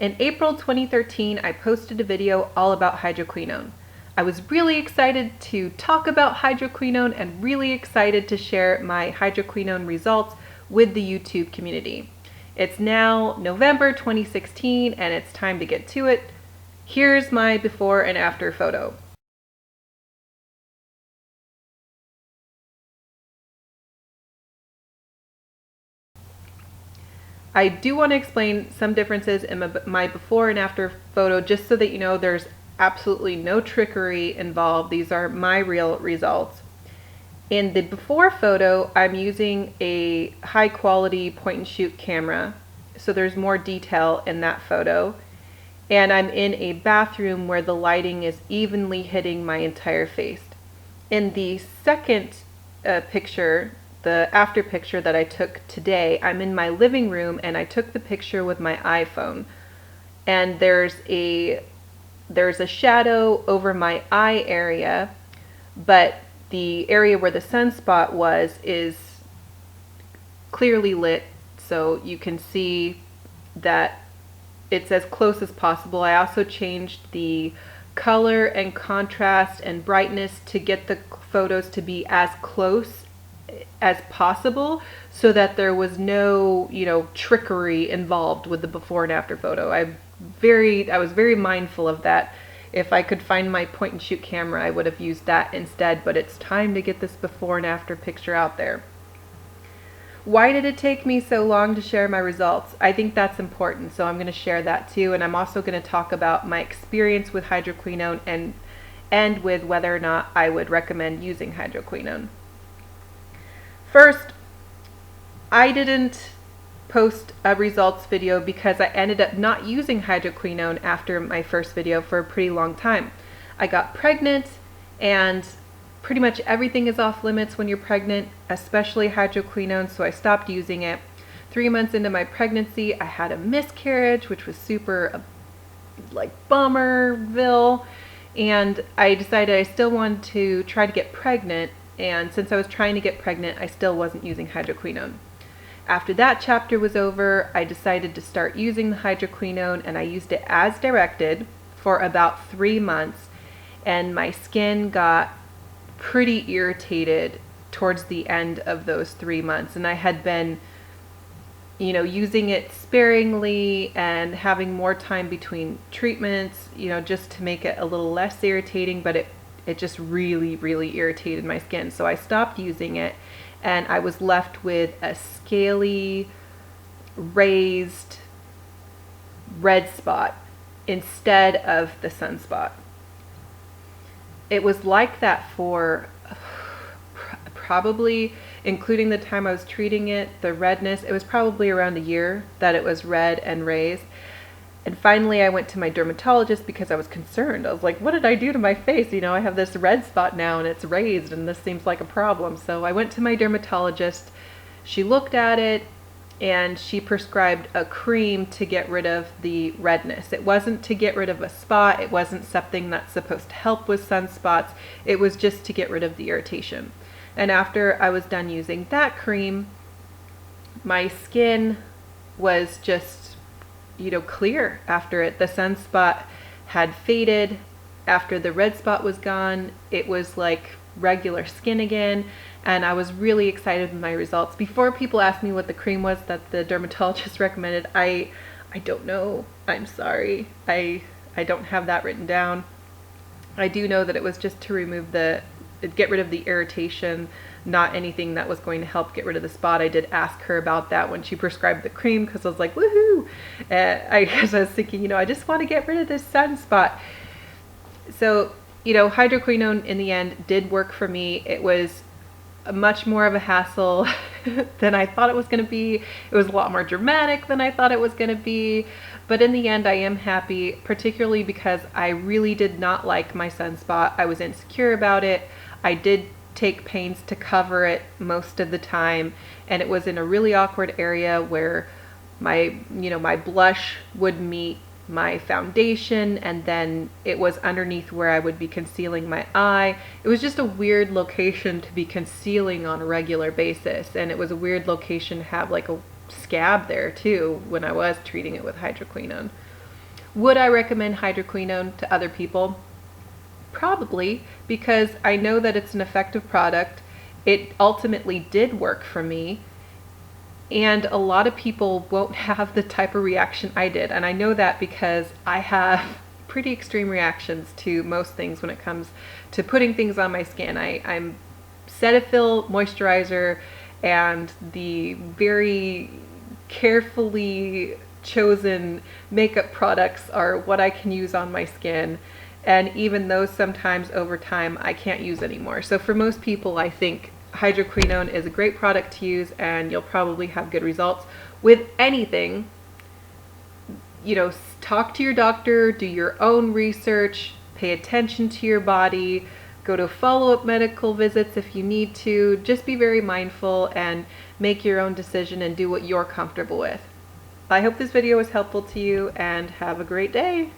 In April 2013, I posted a video all about hydroquinone. I was really excited to talk about hydroquinone and really excited to share my hydroquinone results with the YouTube community. It's now November 2016 and it's time to get to it. Here's my before and after photo. I do want to explain some differences in my before and after photo just so that you know there's absolutely no trickery involved. These are my real results. In the before photo, I'm using a high quality point and shoot camera, so there's more detail in that photo. And I'm in a bathroom where the lighting is evenly hitting my entire face. In the second picture, the after picture that I took today, I'm in my living room and I took the picture with my iPhone. And there's a shadow over my eye area, but the area where the sunspot was is clearly lit, so you can see that it's as close as possible. I also changed the color and contrast and brightness to get the photos to be as close as possible so that there was no, trickery involved with the before and after photo. I was very mindful of that. If I could find my point and shoot camera, I would have used that instead, but it's time to get this before and after picture out there. Why did it take me so long to share my results? I think that's important, so I'm going to share that too, and I'm also going to talk about my experience with hydroquinone and with whether or not I would recommend using hydroquinone. First, I didn't post a results video because I ended up not using hydroquinone after my first video for a pretty long time. I got pregnant and pretty much everything is off limits when you're pregnant, especially hydroquinone, so I stopped using it. 3 months into my pregnancy, I had a miscarriage, which was super bummerville, and I decided I still wanted to try to get pregnant. And since I was trying to get pregnant, I still wasn't using hydroquinone. After that chapter was over, I decided to start using the hydroquinone, and I used it as directed for about 3 months, and my skin got pretty irritated towards the end of those 3 months. And I had been, using it sparingly and having more time between treatments, just to make it a little less irritating, but it just really, really irritated my skin. So I stopped using it, and I was left with a scaly, raised red spot instead of the sunspot. It was like that for probably, including the time I was treating it, the redness, it was probably around a year that it was red and raised. And finally I went to my dermatologist because I was concerned. I was like, what did I do to my face? I have this red spot now and it's raised and this seems like a problem. So I went to my dermatologist. She looked at it and she prescribed a cream to get rid of the redness. It wasn't to get rid of a spot. It wasn't something that's supposed to help with sunspots. It was just to get rid of the irritation. And after I was done using that cream, my skin was just clear after it. The sunspot had faded. After the red spot was gone, it was like regular skin again, and I was really excited with my results. Before people asked me what the cream was that the dermatologist recommended, I don't know. I'm sorry. I don't have that written down. I do know that it was just to get rid of the irritation, not anything that was going to help get rid of the spot. I did ask her about that when she prescribed the cream because I was like, woohoo! I was thinking, I just want to get rid of this sunspot. So, hydroquinone in the end did work for me. It was much more of a hassle than I thought it was going to be. It was a lot more dramatic than I thought it was going to be. But in the end, I am happy, particularly because I really did not like my sunspot. I was insecure about it. I did take pains to cover it most of the time, and it was in a really awkward area where my blush would meet my foundation, and then it was underneath where I would be concealing my eye. It was just a weird location to be concealing on a regular basis, and it was a weird location to have like a scab there too when I was treating it with hydroquinone. Would I recommend hydroquinone to other people? Probably, because I know that it's an effective product. It ultimately did work for me, and a lot of people won't have the type of reaction I did. And I know that because I have pretty extreme reactions to most things when it comes to putting things on my skin. I'm Cetaphil moisturizer and the very carefully chosen makeup products are what I can use on my skin. And even those sometimes over time I can't use anymore. So for most people, I think hydroquinone is a great product to use, and you'll probably have good results. With anything, you know, talk to your doctor, do your own research, pay attention to your body, go to follow-up medical visits if you need to. Just be very mindful and make your own decision and do what you're comfortable with. I hope this video was helpful to you, and have a great day.